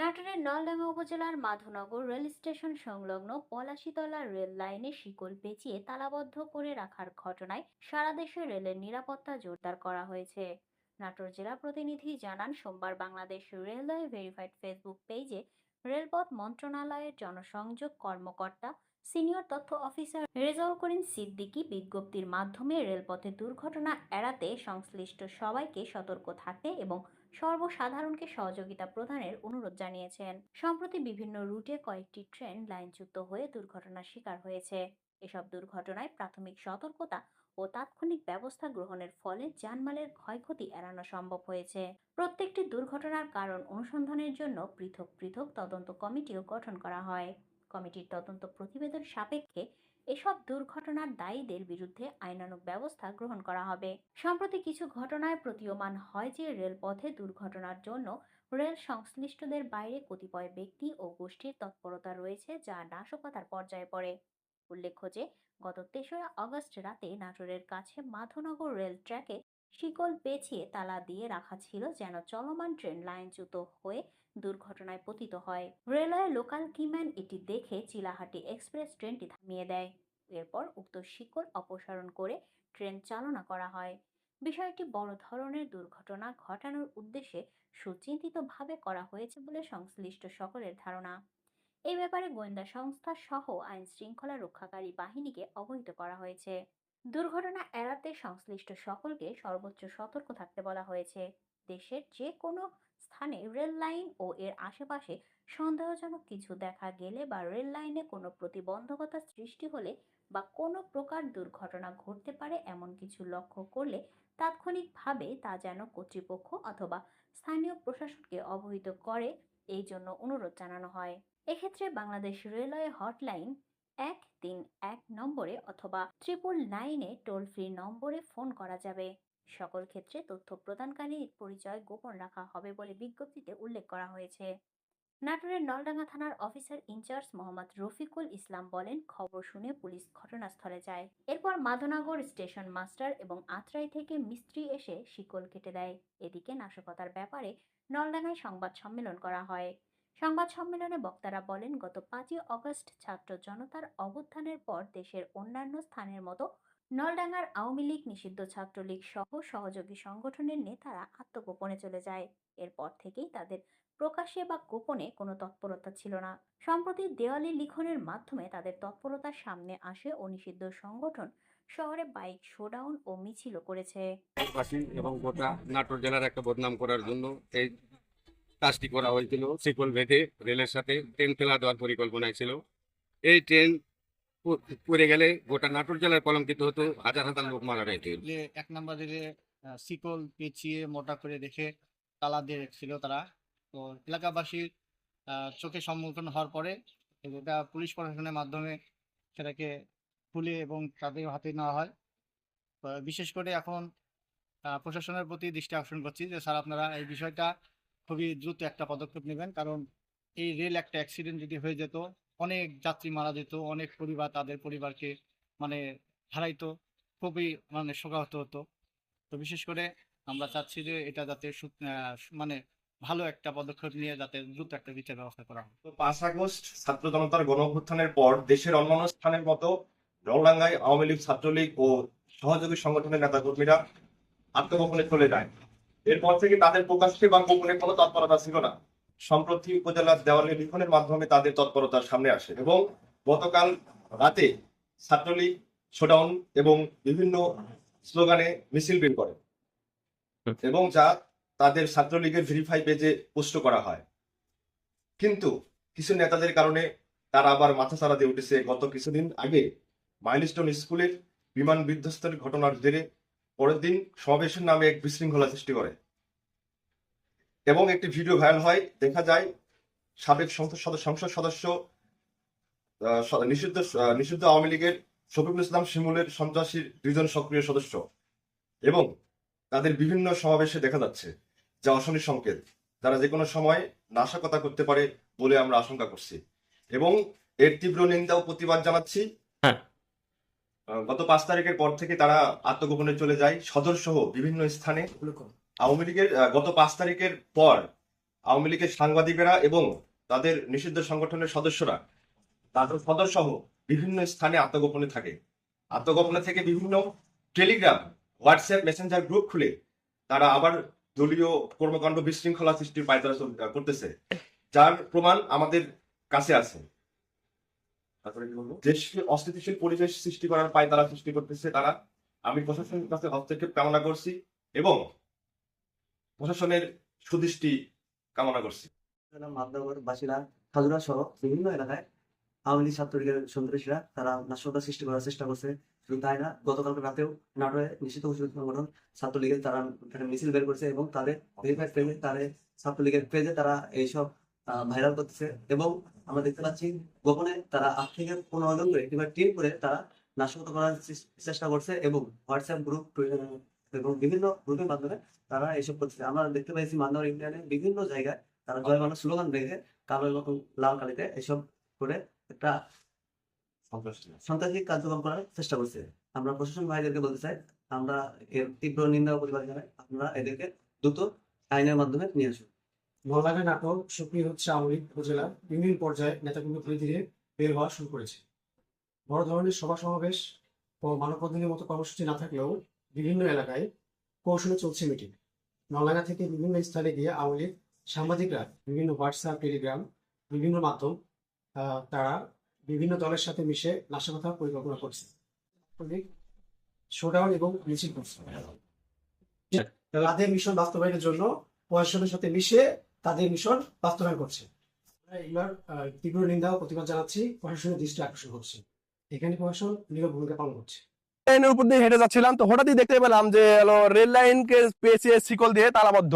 নাটোরের নলডাঙ্গা উপজেলার Madhabnagar rail station সংলগ্ন পলাশীতলা রেল লাইনে শিকল পেঁচিয়ে তালাবদ্ধ করে রাখার ঘটনায় সারা দেশে রেলের নিরাপত্তা জোরদার করা হয়েছে। নাটোর জেলা প্রতিনিধি জানান, সোমবার বাংলাদেশ রেলওয়ে ভেরিফাইড ফেসবুক পেজে রেলপথ মন্ত্রণালয়ের জনসংযোগ কর্মকর্তা সিনিয়র তথ্য অফিসার রেজাউল করিম সিদ্দিকী বিজ্ঞপ্তির মাধ্যমে রেলপথে দুর্ঘটনা এড়াতে সংশ্লিষ্ট সবাইকে সতর্ক থাকতে এবং সর্বসাধারণকে সহযোগিতা প্রদানের অনুরোধ জানিয়েছেন। সম্প্রতি বিভিন্ন রুটে কয়েকটি ট্রেন লাইনচ্যুত হয়ে দুর্ঘটনার শিকার হয়েছে। এসব দুর্ঘটনায় প্রাথমিক সতর্কতা ও তাৎক্ষণিক ব্যবস্থা গ্রহণের ফলে জানমালের ক্ষয়ক্ষতি এড়ানো সম্ভব হয়েছে। প্রত্যেকটি দুর্ঘটনার কারণ অনুসন্ধানের জন্য পৃথক পৃথক তদন্ত কমিটিও গঠন করা হয়। কমিটির তদন্ত প্রতিবেদন সাপেক্ষে এসব দুর্ঘটনার দায়ীদের বিরুদ্ধে আইনানুগ ব্যবস্থা গ্রহণ করা হবে। সম্প্রতি কিছু ঘটনায় প্রতীয়মান হয় যে রেলপথে দুর্ঘটনার জন্য রেল সংশ্লিষ্টদের বাইরে কতিপয় ব্যক্তি ও গোষ্ঠীর তৎপরতা রয়েছে, যা নাশকতার পর্যায়ে পড়ে। উল্লেখ্য যে গত ৩রা আগস্ট রাতে নাটোরের কাছে মাধবনগর রেল ট্র্যাকে শিকল পেঁচিয়ে তালা দিয়ে রাখা ছিল, যেন চলমান ট্রেন লাইনচ্যুত হয়ে দুর্ঘটনায় পতিত হয়। রেলওয়ে লোকাল কিম্যান এটি দেখে চিলাহাটি এক্সপ্রেস ট্রেনটি থামিয়ে দেয়। এরপর উক্ত শিকল অপসারণ করে ট্রেন চালনা করা হয়। বিষয়টি বড় ধরনের দুর্ঘটনা ঘটানোর উদ্দেশ্যে সুচিন্তিতভাবে করা হয়েছে বলে সংশ্লিষ্ট সকলের ধারণা। এই ব্যাপারে গোয়েন্দা সংস্থা সহ আইন শৃঙ্খলা রক্ষাকারী বাহিনীকে অবহিত করা হয়েছে। দুর্ঘটনা এড়াতে সংশ্লিষ্ট সকলকে সর্বোচ্চ সতর্ক থাকতে বলা হয়েছে। দেশের যে কোনো স্থানে রেল লাইন ও এর আশেপাশে সন্দেহজনক কিছু দেখা গেলে বা রেল লাইনে কোনো প্রতিবন্ধকতা সৃষ্টি হলে বা কোনো প্রকার দুর্ঘটনা ঘটতে পারে এমন কিছু লক্ষ্য করলে তাৎক্ষণিকভাবে তা যেন কর্তৃপক্ষ অথবা স্থানীয় প্রশাসনকে অবহিত করে, এই জন্য অনুরোধ জানানো হয়। এক্ষেত্রে বাংলাদেশ রেলওয়ে হটলাইন 131 নম্বরে অথবা 999-এ টোল ফ্রি নম্বরে ফোন করা যাবে। সকল ক্ষেত্রে তথ্য প্রদানকারীর পরিচয় গোপন রাখা হবে বলে বিজ্ঞপ্তিতে উল্লেখ করা হয়েছে। নাটোরের নলডাঙ্গা থানার অফিসার ইনচার্জ মোহাম্মদ রফিকুল ইসলাম বলেন, খবর শুনে পুলিশ ঘটনাস্থলে যায়। এরপর মাধবনগর স্টেশন মাস্টার এবং আত্রাই থেকে মিস্ত্রি এসে শিকল কেটে দেয়। এদিকে নাশকতার ব্যাপারে নলডাঙ্গায় সংবাদ সম্মেলন করা হয়। সংবাদ সম্মেলনে বক্তারা বলেন, গত 5ই আগস্ট ছাত্র জনতার অভ্যুত্থানের পর দেশের অন্যান্য স্থানের মতো নলডাঙ্গার আওয়ামী লীগ, নিষিদ্ধ ছাত্রলীগ সহ সহযোগী সংগঠনের নেতারা আত্মগোপনে চলে যায়। এরপর থেকেই তাদের প্রকাশ্যে বা গোপনে কোনো তৎপরতা ছিল না। সম্প্রতি দেওয়ালে লিখনের মাধ্যমে তাদের তৎপরতার সামনে আসে ও নিষিদ্ধ সংগঠন শহরে বাইক শোডাউন ও মিছিলও করেছে। এবং গোটা নাটোর জেলার একটা বদনাম করার জন্য এই কাজটি করা হয়েছিল। শিকল বেঁধে রেলের সাথে ট্রেন ফেলা দেওয়ার পরিকল্পনায় ছিল। এই ট্রেন পড়ে গেলে গোটা নাটোর জেলার কলঙ্কিত হতো, হাজার হাজার লোক মারা যেত। 1 নম্বর রেলে শিকল পেঁচিয়ে মোটা করে রেখে তালা দিয়ে রেখেছিল তারা। তো এলাকাবাসীর চোখের সম্মুখীন হওয়ার পরে এটা পুলিশ প্রশাসনের মাধ্যমে সেটাকে খুলে এবং তাদের হাতে নেওয়া হয়। বিশেষ করে এখন প্রশাসনের প্রতি দৃষ্টি আকর্ষণ করছি যে স্যার, আপনারা এই বিষয়টা খুবই দ্রুত একটা পদক্ষেপ নেবেন, কারণ এই রেল একটা অ্যাক্সিডেন্ট যদি হয়ে যেত, অনেক যাত্রী মারা যেত, অনেক পরিবার তাদের পরিবারকে মানে হারাইতো, খুবই মানে শোকাহত হতো। তো বিশেষ করে আমরা চাচ্ছি যে এটা যাতে মানে ভালো একটা পদক্ষেপ নিয়ে যাতে দ্রুত একটা বিচার ব্যবস্থা করা হয়। তো 5 আগস্ট ছাত্র জনতার গণঅভ্যুত্থানের পর দেশের অন্যান্য স্থানের মতো নলডাঙ্গায় আওয়ামী লীগ, ছাত্রলীগ ও সহযোগী সংগঠনের নেতাকর্মীরা আত্মগোপনে চলে যায়। এরপর থেকে তাদের প্রকাশ্যে বা গোপনে কোনো তৎপরতা ছিল না। সম্প্রতি উপজেলার দেওয়ালে লিখনের মাধ্যমে তাদের তৎপরতার সামনে আসে এবং গতকাল রাতে ছাত্রলীগ শোডাউন এবং বিভিন্ন স্লোগানে মিছিল বের করে এবং যা তাদের ছাত্রলীগের ভেরিফাই পেজে পোস্ট করা হয়। কিন্তু কিছু নেতাদের কারণে তারা আবার মাথাচাড়া দিয়ে উঠেছে। গত কিছুদিন আগে মাইলস্টোন স্কুলের বিমান বিধ্বস্তের ঘটনার জেরে পরের দিন সমাবেশের নামে এক বিশৃঙ্খলা সৃষ্টি করে এবং একটি ভিডিও ভাইরাল হয়। দেখা যায় সাবেক সংসদ সদস্য নিষিদ্ধ আওয়ামী লীগের শফিকুল ইসলাম শিমুলের সন্ত্রাসীর 2জন সক্রিয় সদস্য এবং তাদের বিভিন্ন সমাবেশে দেখা যাচ্ছে, যা অশনি সংকেত, যারা যে কোনো সময় নাশকতা করতে পারে বলে আমরা আশঙ্কা করছি এবং এর তীব্র নিন্দা ও প্রতিবাদ জানাচ্ছি। গত 5 তারিখের পর থেকে তারা আত্মগোপনে চলে যায় সদর সহ বিভিন্ন স্থানে। আওয়ামী লীগের গত 5 তারিখের পর আওয়ামী লীগের সাংবাদিকেরা এবং তাদের নিষিদ্ধ সংগঠনের সদস্যরা তাদের সদস্য বিভিন্ন স্থানে আত্মগোপনে থাকে। আত্মগোপনে থেকে বিভিন্ন টেলিগ্রাম, হোয়াটসঅ্যাপ, মেসেঞ্জার গ্রুপ খুলে তারা আবার দলীয় কর্মকাণ্ড বিশৃঙ্খলা সৃষ্টির পায়তারা করতেছে, যার প্রমাণ আমাদের কাছে আছে। তারপরে কি বলবো, দেশকে অস্থিতিশীল পরিবেশ সৃষ্টি করার পায়তারা সৃষ্টি করতেছে তারা। আমি প্রশাসনের কাছে হস্তক্ষেপ কামনা করছি এবং প্রশাসনের সুদৃষ্টি কামনা করছি। মাদনগর বাসীরা খাজুরা সহ বিভিন্ন এলাকায় আওয়ামী লীগ ছাত্রলীগের সন্ত্রাসীরা তারা নাশকতা সৃষ্টি করার চেষ্টা করছে। শুধু তাই না, গতকালকে রাতেও নাটোরে নিষিদ্ধ ঘোষিত সংগঠন ছাত্রলীগের তারা একটা মিছিল বের করছে এবং তাদের ভেরিফাইড পেজে তাদের ছাত্রলীগের পেজে তারা এইসব ভাইরাল করতেছে। এবং আমরা দেখতে পাচ্ছি গোপনে তারা 8 থেকে 15 জন করে কিংবা টিম করে তারা নাশকতা করার চেষ্টা করছে এবং হোয়াটসঅ্যাপ গ্রুপ এবং বিভিন্ন গ্রুপের মাধ্যমে তারা এইসব করছে। আমরা দেখতে পাইছি মাদনগর ইউনিয়নে বিভিন্ন জায়গায় তারা জয় বাংলা স্লোগান রেখে কালো এবং লাল কালিতে এসব করে একটা সন্ত্রাসী কার্যক্রম করার চেষ্টা করছে। আমরা প্রশাসন ভাইদেরকে বলতে চাই, আমরা এর তীব্র নিন্দা ও প্রতিবাদ জানাই। আপনারা এদেরকে দ্রুত আইনের মাধ্যমে নিয়ে আসুন। নলডাঙ্গা নাটক সক্রিয় হচ্ছে আওয়ামী লীগ উপজেলার বিভিন্ন পর্যায়ে নেতাকর্মী ধীরে ধীরে বের হওয়া শুরু করেছে। বড় ধরনের সভা সমাবেশ ও মানববন্ধনের মতো কর্মসূচি না থাকলেও বিভিন্ন এলাকায় কৌশলে চলছে মিটিং। নলডাঙ্গা থেকে বিভিন্ন স্থানে গিয়ে আওয়ামী লীগ সাংবাদিকরা বিভিন্ন হোয়াটসঅ্যাপ, টেলিগ্রাম, বিভিন্ন মাধ্যম তারা বিভিন্ন দলের সাথে মিশে নাশকতার পরিকল্পনা করছে। শোডাউন এবং মিছিল করছে। তাদের মিশন বাস্তবায়নের জন্য প্রশাসনের সাথে মিশে তাদের মিশন বাস্তবায়ন করছে। এবার তীব্র নিন্দা ও প্রতিবাদ জানাচ্ছি, প্রশাসনের দৃষ্টি আকর্ষণ করছে। এখানে প্রশাসন নীরব ভূমিকা পালন করছে। লাইনের উপর দিয়ে হেঁটে যাচ্ছিলাম, তো হঠাৎই দেখতে পেলাম যে রেল লাইনকে পেঁচিয়ে শিকল দিয়ে তালাবদ্ধ।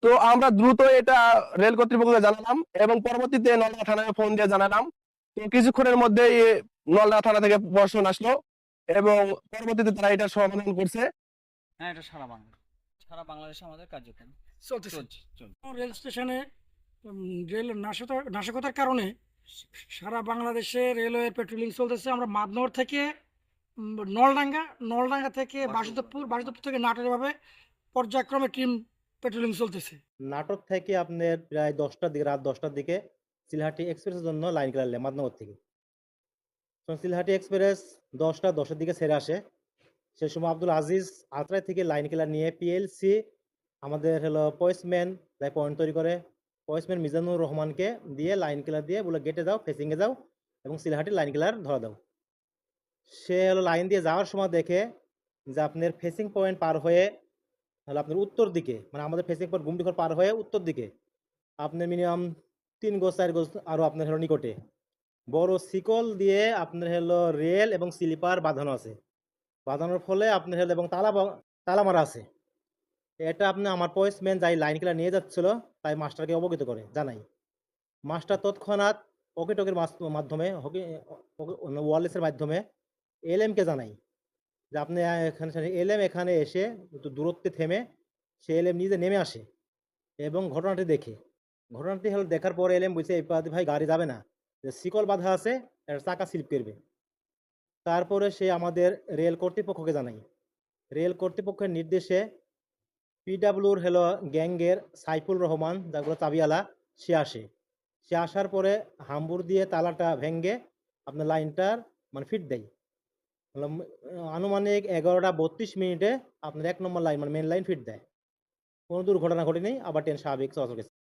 তো আমরা দ্রুত এটা রেল কর্তৃপক্ষকে জানালাম এবং পরবর্তীতে নলডাঙ্গা থানায় ফোন দিয়ে জানালাম। তো কিছুক্ষণের মধ্যেই নলডাঙ্গা থানা থেকে প্রশাসন আসলো এবং পরবর্তীতে তারা এটা সমাধান করছে। হ্যাঁ, এটা সারা বাংলাদেশে আমাদের কার্যক্রম চলতেছে। চলছে। রেল স্টেশনে রেল নাশকতার কারণে সারা বাংলাদেশে রেলওয়ে পেট্রোলিং চলতেছে। আমরা মাদনগর থেকে নলডাঙ্গা থেকে বাসুদেবপুর থেকে নাটোর ভাবে পর্যায়ক্রমে টিম পেট্রোলিং চলতেছে। নাটক থেকে আপনার প্রায় 10টার দিকে, রাত 10টার দিকে সিলহাটি এক্সপ্রেসের জন্য লাইন ক্লিয়ার মাদনগর থেকে। তো সিলহাটি এক্সপ্রেস 10টার দিকে ছেড়ে আসে। সে সময় আব্দুল আজিজ আত্রাই থেকে লাইন ক্লিয়ার নিয়ে পিএলসি আমাদের পয়েসম্যান যাই পয়েন্ট তৈরি করে, পয়েসম্যান মিজানুর রহমানকে দিয়ে লাইন ক্লিয়ার দিয়ে বলে গেটে যাও, ফেসিংয়ে যাও এবং সিলহাটি লাইন ক্লিয়ার ধরা দাও। সে লাইন দিয়ে যাওয়ার সময় দেখে যে আপনার ফেসিং পয়েন্ট পার হয়ে আপনার উত্তর দিকে, মানে আমাদের ফেসিং পয়েন্ট গুমটিঘর পার হয়ে উত্তর দিকে আপনার মিনিমাম 3 গজ 4 গজ আরও আপনার নিকটে বড় শিকল দিয়ে আপনার রেল এবং স্লিপার বাঁধানো আছে। বাঁধানোর ফলে আপনার এবং তালা মারা আছে। এটা আপনি আমার পয়েসম্যান যাই লাইন ক্লিয়ার নিয়ে যাচ্ছিল তাই মাস্টারকে অবগত করে জানাই। মাস্টার তৎক্ষণাৎ ওকেটকের মাধ্যমে ওয়ারলেসের মাধ্যমে এলএমকে জানাই যে আপনি এলএম এখানে এসে একটু দূরত্বে থেমে সে এলএম নিজে নেমে আসে এবং ঘটনাটি দেখার পরে এলএম বুঝছে এই পথে ভাই গাড়ি যাবে না, যে শিকল বাঁধা আছে, এর চাকা স্লিপ করবে। তারপরে সে আমাদের রেল কর্তৃপক্ষকে জানাই। রেল কর্তৃপক্ষের নির্দেশে পিডাব্লিউর গ্যাংয়ের সাইফুল রহমান, যাগুলো চাবিয়ালা, সে আসে। সে আসার পরে হাম্বুর দিয়ে তালাটা ভেঙে আপনার লাইনটার মানে ফিট দেয়। আনুমানিক 11টা 32 মিনিটে আপনার 1 নম্বর লাইন মানে মেন লাইন ফিট দেয়। কোনো দুর্ঘটনা ঘটেনি, আবার ট্রেন স্বাভাবিক চলাচল করছে।